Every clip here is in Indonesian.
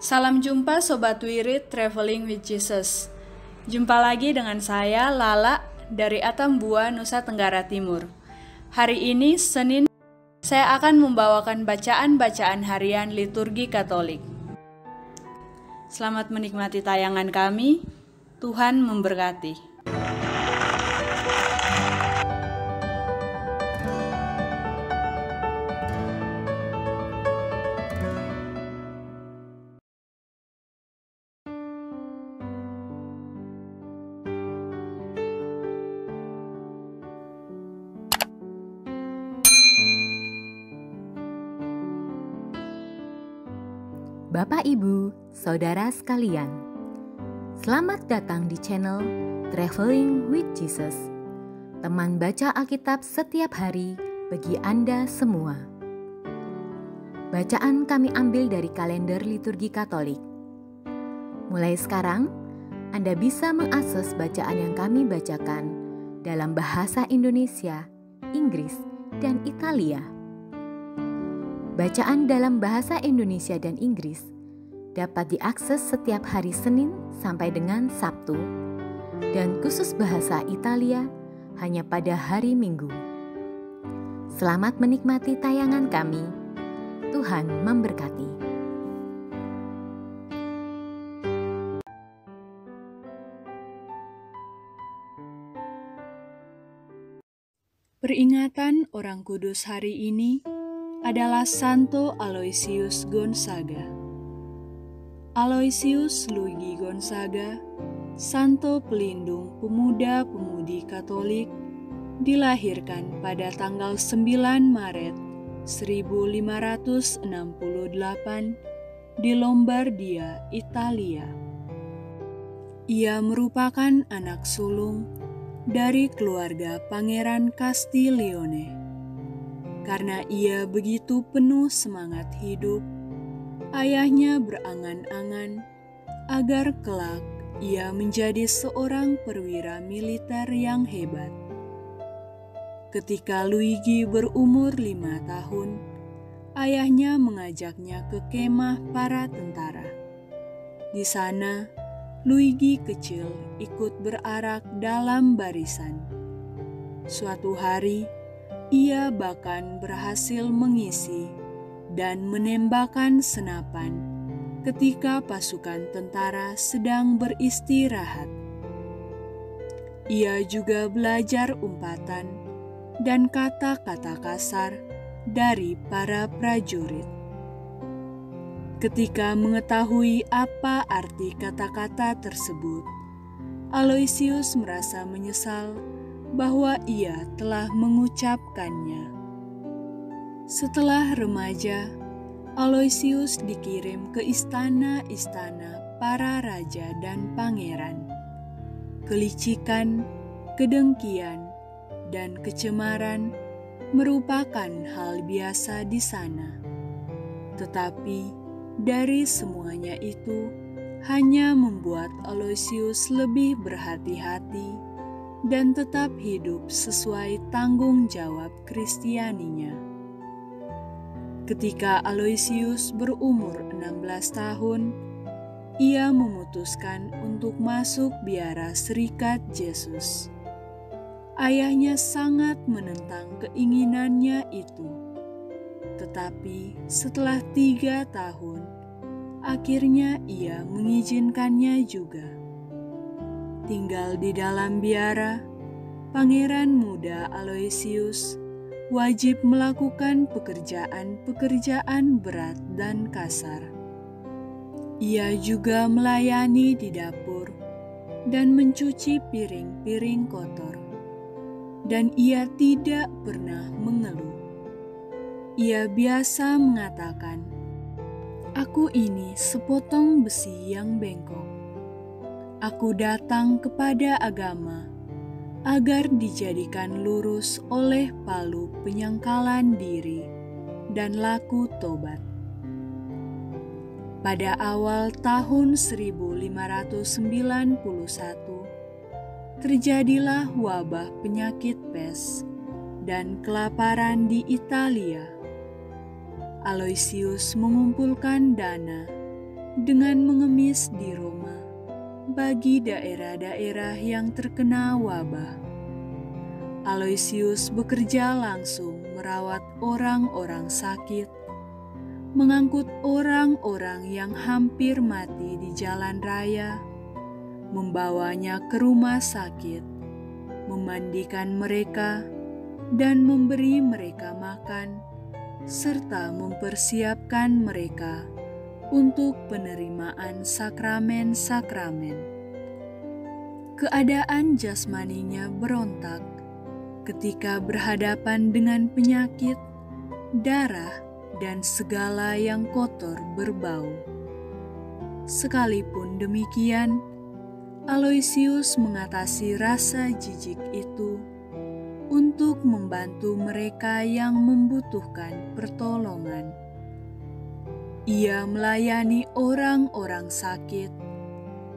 Salam jumpa Sobat Wirid Traveling with Jesus. Jumpa lagi dengan saya Lala dari Atambua, Nusa Tenggara Timur. Hari ini Senin, saya akan membawakan bacaan-bacaan harian liturgi Katolik. Selamat menikmati tayangan kami. Tuhan memberkati. Bapak, Ibu, Saudara sekalian, selamat datang di channel Traveling with Jesus, teman baca Alkitab setiap hari bagi Anda semua. Bacaan kami ambil dari kalender liturgi Katolik. Mulai sekarang, Anda bisa mengakses bacaan yang kami bacakan dalam bahasa Indonesia, Inggris, dan Italia. Bacaan dalam bahasa Indonesia dan Inggris dapat diakses setiap hari Senin sampai dengan Sabtu, dan khusus bahasa Italia hanya pada hari Minggu. Selamat menikmati tayangan kami. Tuhan memberkati. Peringatan Orang Kudus hari ini adalah Santo Aloysius Gonzaga. Aloysius Luigi Gonzaga, santo pelindung pemuda-pemudi Katolik, dilahirkan pada tanggal 9 Maret 1568 di Lombardia, Italia. Ia merupakan anak sulung dari keluarga Pangeran Castiglione. Karena ia begitu penuh semangat hidup, ayahnya berangan-angan agar kelak ia menjadi seorang perwira militer yang hebat. Ketika Luigi berumur 5 tahun, ayahnya mengajaknya ke kemah para tentara. Di sana, Luigi kecil ikut berarak dalam barisan. Suatu hari, ia bahkan berhasil mengisi dan menembakkan senapan ketika pasukan tentara sedang beristirahat. Ia juga belajar umpatan dan kata-kata kasar dari para prajurit. Ketika mengetahui apa arti kata-kata tersebut, Aloysius merasa menyesal bahwa ia telah mengucapkannya. Setelah remaja, Aloysius dikirim ke istana-istana para raja dan pangeran. Kelicikan, kedengkian, dan kecemaran merupakan hal biasa di sana. Tetapi dari semuanya itu hanya membuat Aloysius lebih berhati-hati dan tetap hidup sesuai tanggung jawab Kristianinya. Ketika Aloysius berumur 16 tahun, ia memutuskan untuk masuk biara Serikat Yesus. Ayahnya sangat menentang keinginannya itu. Tetapi setelah 3 tahun, akhirnya ia mengizinkannya juga. Tinggal di dalam biara, Pangeran Muda Aloysius wajib melakukan pekerjaan-pekerjaan berat dan kasar. Ia juga melayani di dapur dan mencuci piring-piring kotor, dan ia tidak pernah mengeluh. Ia biasa mengatakan, "Aku ini sepotong besi yang bengkok. Aku datang kepada agama agar dijadikan lurus oleh palu penyangkalan diri dan laku tobat." Pada awal tahun 1591, terjadilah wabah penyakit pes dan kelaparan di Italia. Aloysius mengumpulkan dana dengan mengemis di Roma bagi daerah-daerah yang terkena wabah. Aloysius bekerja langsung merawat orang-orang sakit, mengangkut orang-orang yang hampir mati di jalan raya, membawanya ke rumah sakit, memandikan mereka, dan memberi mereka makan, serta mempersiapkan mereka untuk penerimaan sakramen-sakramen. Keadaan jasmaninya berontak ketika berhadapan dengan penyakit, darah, dan segala yang kotor berbau. Sekalipun demikian, Aloysius mengatasi rasa jijik itu untuk membantu mereka yang membutuhkan pertolongan. Ia melayani orang-orang sakit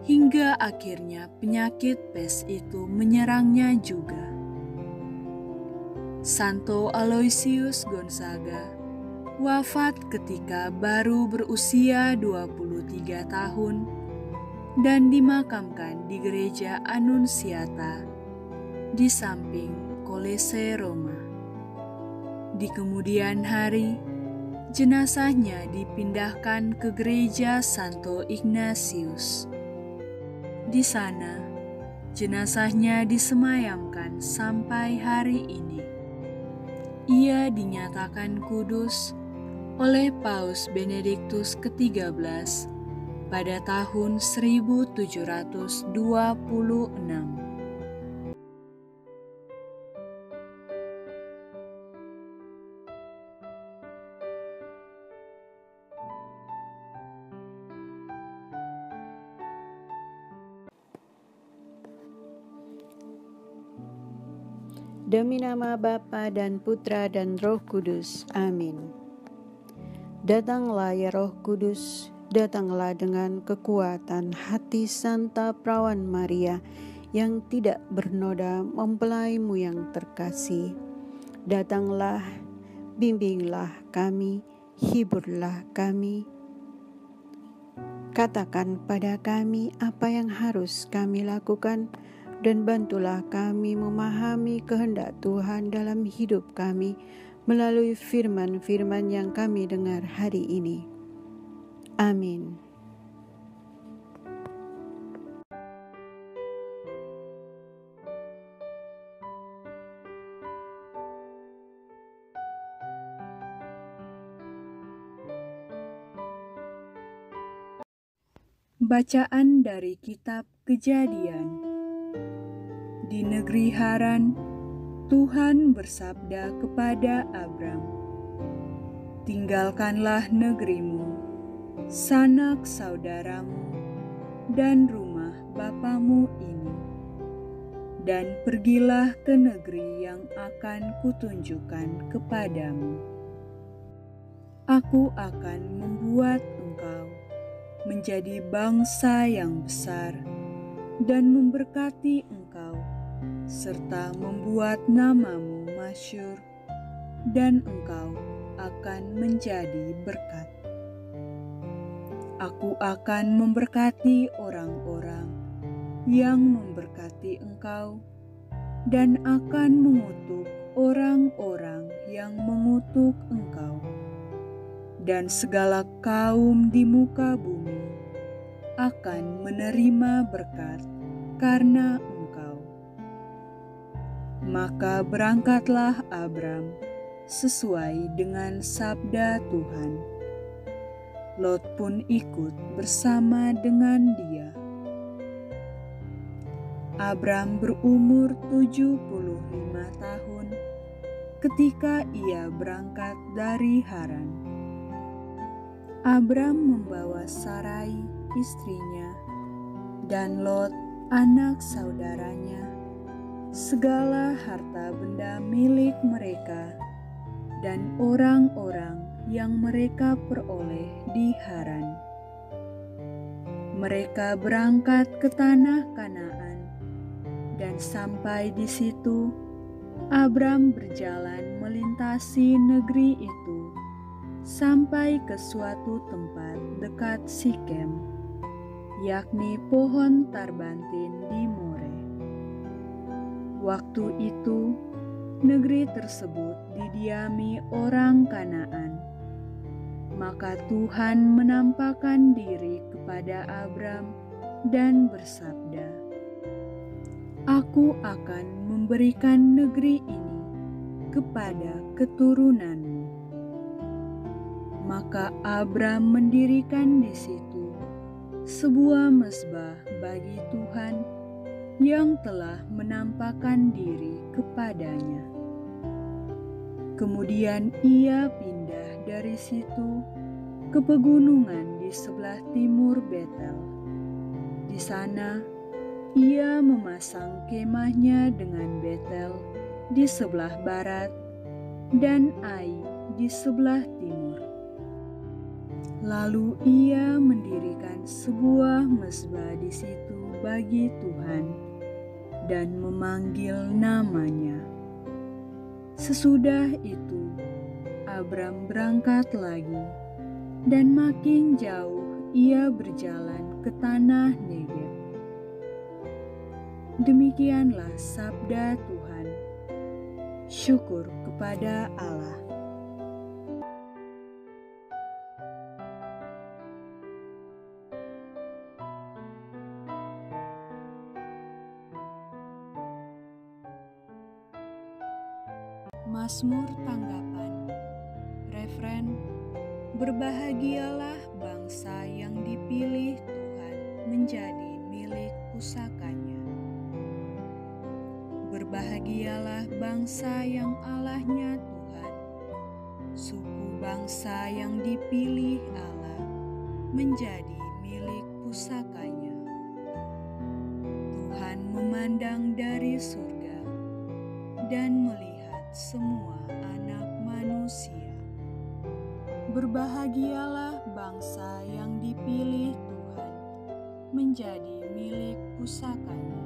hingga akhirnya penyakit pes itu menyerangnya juga. Santo Aloysius Gonzaga wafat ketika baru berusia 23 tahun dan dimakamkan di Gereja Annunziata di samping Kolese Roma. Di kemudian hari, jenazahnya dipindahkan ke Gereja Santo Ignatius. Di sana, jenazahnya disemayamkan sampai hari ini. Ia dinyatakan kudus oleh Paus Benediktus ke-13 pada tahun 1726. Demi nama Bapa dan Putra dan Roh Kudus. Amin. Datanglah ya Roh Kudus, datanglah dengan kekuatan hati Santa Perawan Maria yang tidak bernoda mempelaimu yang terkasih. Datanglah, bimbinglah kami, hiburlah kami. Katakan pada kami apa yang harus kami lakukan, dan bantulah kami memahami kehendak Tuhan dalam hidup kami melalui firman-firman yang kami dengar hari ini. Amin. Bacaan dari Kitab Kejadian. Di negeri Haran, Tuhan bersabda kepada Abram, "Tinggalkanlah negerimu, sanak saudaramu, dan rumah bapamu ini, dan pergilah ke negeri yang akan kutunjukkan kepadamu. Aku akan membuat engkau menjadi bangsa yang besar dan memberkati engkau, serta membuat namamu masyhur, dan engkau akan menjadi berkat. Aku akan memberkati orang-orang yang memberkati engkau, dan akan mengutuk orang-orang yang mengutuk engkau. Dan segala kaum di muka bumi akan menerima berkat karena engkau." Maka berangkatlah Abram sesuai dengan sabda Tuhan. Lot pun ikut bersama dengan dia. Abram berumur 75 tahun ketika ia berangkat dari Haran. Abram membawa Sarai istrinya dan Lot anak saudaranya, segala harta benda milik mereka, dan orang-orang yang mereka peroleh di Haran. Mereka berangkat ke tanah Kanaan, dan sampai di situ Abram berjalan melintasi negeri itu sampai ke suatu tempat dekat Sikem, yakni pohon tarbantin di More. Waktu itu, negeri tersebut didiami orang Kanaan. Maka Tuhan menampakkan diri kepada Abram dan bersabda, "Aku akan memberikan negeri ini kepada keturunanmu." Maka Abram mendirikan di situ sebuah mezbah bagi Tuhan yang telah menampakkan diri kepadanya. Kemudian ia pindah dari situ ke pegunungan di sebelah timur Betel. Di sana ia memasang kemahnya dengan Betel di sebelah barat dan Ai di sebelah timur. Lalu ia mendirikan sebuah mezbah di situ bagi Tuhan dan memanggil namanya. Sesudah itu, Abram berangkat lagi, dan makin jauh ia berjalan ke tanah Negeb. Demikianlah sabda Tuhan. Syukur kepada Allah. Mazmur tanggapan. Refren: berbahagialah bangsa yang dipilih Tuhan menjadi milik pusakanya. Berbahagialah bangsa yang Allahnya Tuhan, suku bangsa yang dipilih Allah menjadi milik pusakanya. Tuhan memandang dari surga dan melihat semua anak manusia. Berbahagialah bangsa yang dipilih Tuhan menjadi milik pusakanya.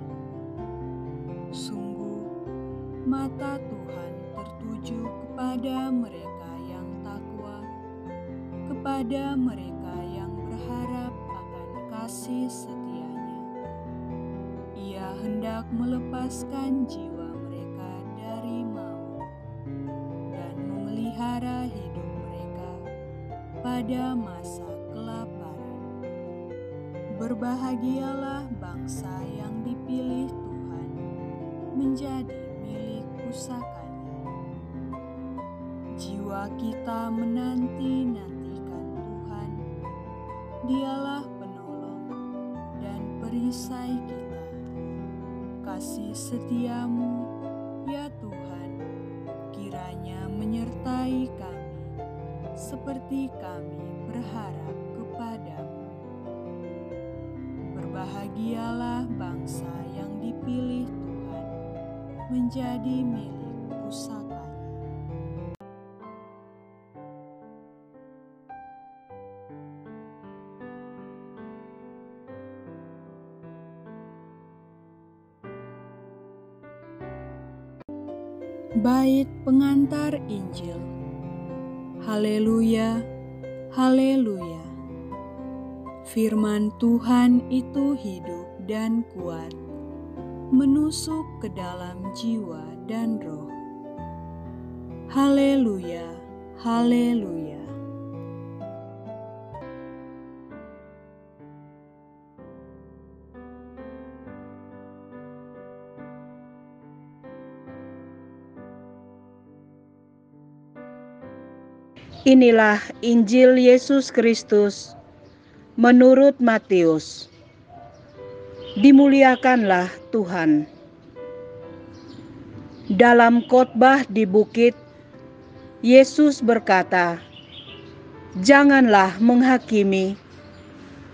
Sungguh, mata Tuhan tertuju kepada mereka yang takwa, kepada mereka yang berharap akan kasih setia-Nya. Ia hendak melepaskan jiwa mereka dari maut dan memelihara hidup mereka pada masa kelaparan. Berbahagialah bangsa yang dipilih Tuhan menjadi milik pusakanya. Jiwa kita menanti-nantikan Tuhan. Dialah penolong dan perisai kita. Kasih setia-Mu, ya Tuhan, kiranya menyertai kami seperti kami berharap kepadamu. Berbahagialah bangsa yang dipilih Tuhan menjadi milik pusakanya. Bait pengantar Injil. Haleluya, haleluya. Firman Tuhan itu hidup dan kuat, menusuk ke dalam jiwa dan roh. Haleluya, haleluya. Inilah Injil Yesus Kristus menurut Matius. Dimuliakanlah Tuhan. Dalam khotbah di bukit, Yesus berkata, "Janganlah menghakimi,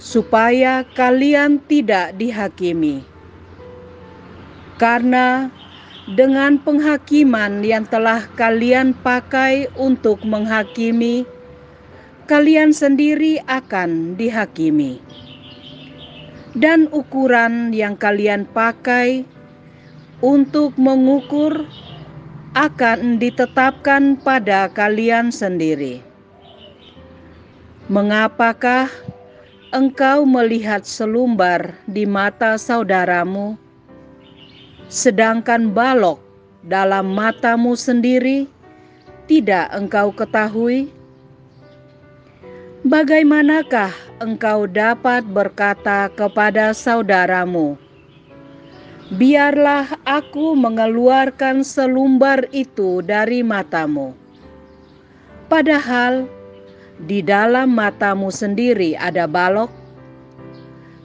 supaya kalian tidak dihakimi. Karena dengan penghakiman yang telah kalian pakai untuk menghakimi, kalian sendiri akan dihakimi. Dan ukuran yang kalian pakai untuk mengukur akan ditetapkan pada kalian sendiri. Mengapakah engkau melihat selumbar di mata saudaramu, sedangkan balok dalam matamu sendiri tidak engkau ketahui? Bagaimanakah engkau dapat berkata kepada saudaramu, biarlah aku mengeluarkan selumbar itu dari matamu, padahal di dalam matamu sendiri ada balok?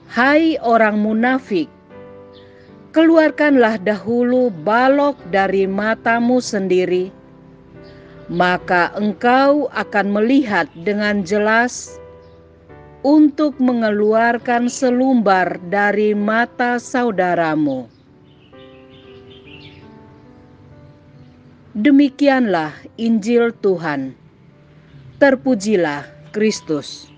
Hai orang munafik, keluarkanlah dahulu balok dari matamu sendiri, maka engkau akan melihat dengan jelas untuk mengeluarkan selumbar dari mata saudaramu. Demikianlah Injil Tuhan. Terpujilah Kristus.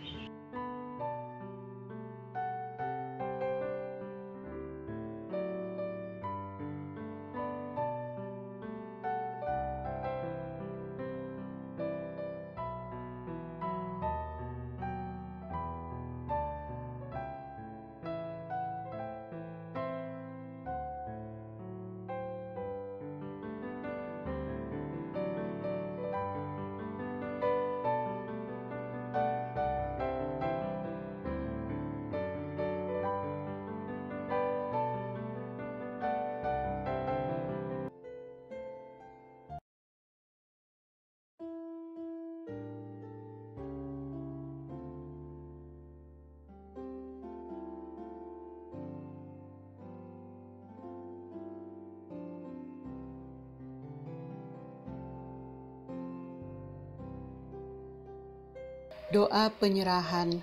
Doa penyerahan.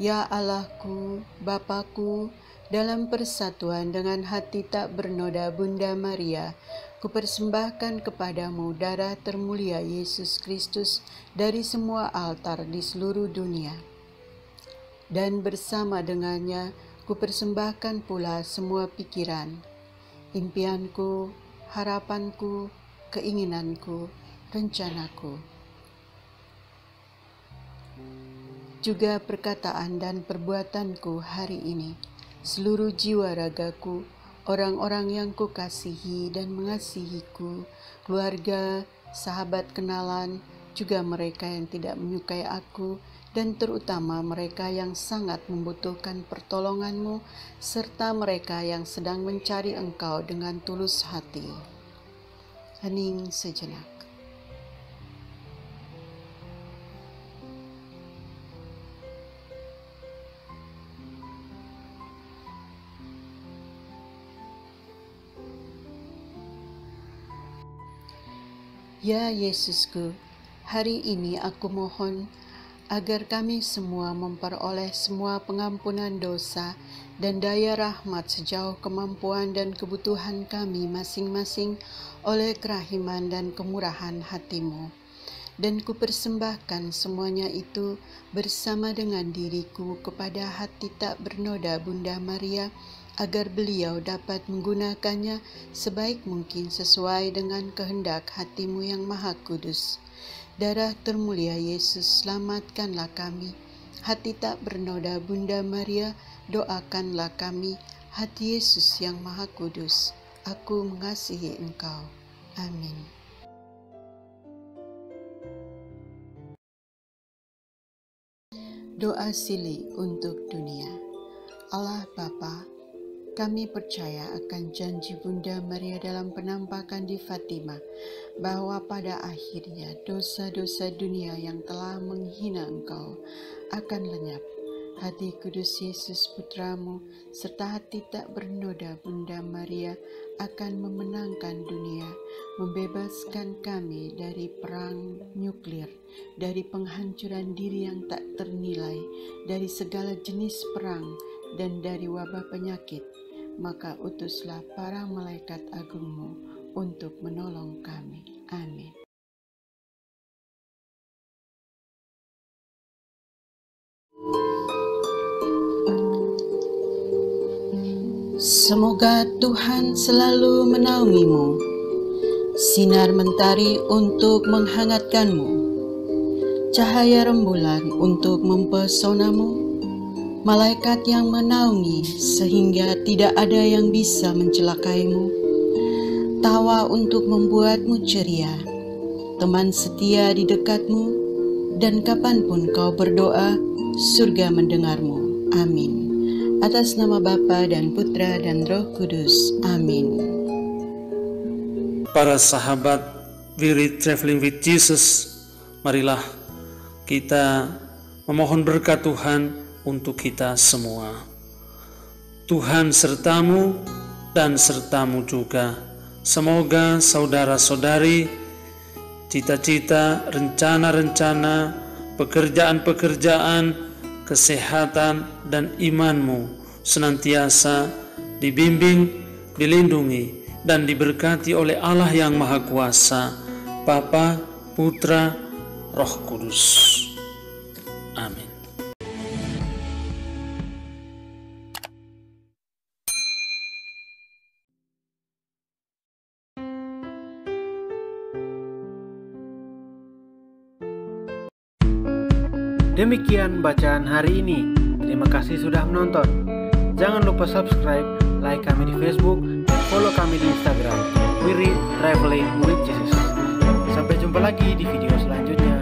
Ya Allahku, Bapakku, dalam persatuan dengan hati tak bernoda Bunda Maria, kupersembahkan kepadamu darah termulia Yesus Kristus dari semua altar di seluruh dunia. Dan bersama dengannya, kupersembahkan pula semua pikiran, impianku, harapanku, keinginanku, rencanaku, juga perkataan dan perbuatanku hari ini, seluruh jiwa ragaku, orang-orang yang kukasihi dan mengasihiku, keluarga, sahabat kenalan, juga mereka yang tidak menyukai aku, dan terutama mereka yang sangat membutuhkan pertolonganmu, serta mereka yang sedang mencari Engkau dengan tulus hati. Hening sejenak. Ya Yesusku, hari ini aku mohon agar kami semua memperoleh semua pengampunan dosa dan daya rahmat sejauh kemampuan dan kebutuhan kami masing-masing oleh kerahiman dan kemurahan hati-Mu. Dan kupersembahkan semuanya itu bersama dengan diriku kepada hati tak bernoda Bunda Maria, agar beliau dapat menggunakannya sebaik mungkin sesuai dengan kehendak hati-Mu yang Maha Kudus. Darah termulia Yesus, selamatkanlah kami. Hati tak bernoda Bunda Maria, doakanlah kami. Hati Yesus yang Maha Kudus, aku mengasihi Engkau. Amin. Doa Sili untuk dunia. Allah Bapa, kami percaya akan janji Bunda Maria dalam penampakan di Fatima, bahwa pada akhirnya dosa-dosa dunia yang telah menghina Engkau akan lenyap. Hati kudus Yesus Putramu, serta hati tak bernoda Bunda Maria akan memenangkan dunia, membebaskan kami dari perang nuklir, dari penghancuran diri yang tak ternilai, dari segala jenis perang, dan dari wabah penyakit. Maka utuslah para malaikat agung-Mu untuk menolong kami. Amin. Semoga Tuhan selalu menaungi-Mu, sinar mentari untuk menghangatkan-Mu, cahaya rembulan untuk mempesonamu, malaikat yang menaungi sehingga tidak ada yang bisa mencelakaimu, tawa untuk membuatmu ceria, teman setia di dekatmu, dan kapanpun kau berdoa, surga mendengarmu. Amin. Atas nama Bapa dan Putra dan Roh Kudus. Amin. Para sahabat We Read Traveling with Jesus, marilah kita memohon berkat Tuhan untuk kita semua. Tuhan sertamu dan sertamu juga. Semoga saudara-saudari, cita-cita, rencana-rencana, pekerjaan-pekerjaan, kesehatan, dan imanmu senantiasa dibimbing, dilindungi, dan diberkati oleh Allah yang Maha Kuasa, Bapa, Putra, Roh Kudus. Amin. Demikian bacaan hari ini. Terima kasih sudah menonton. Jangan lupa subscribe, like kami di Facebook, dan follow kami di Instagram. We Read Traveling with Jesus. Sampai jumpa lagi di video selanjutnya.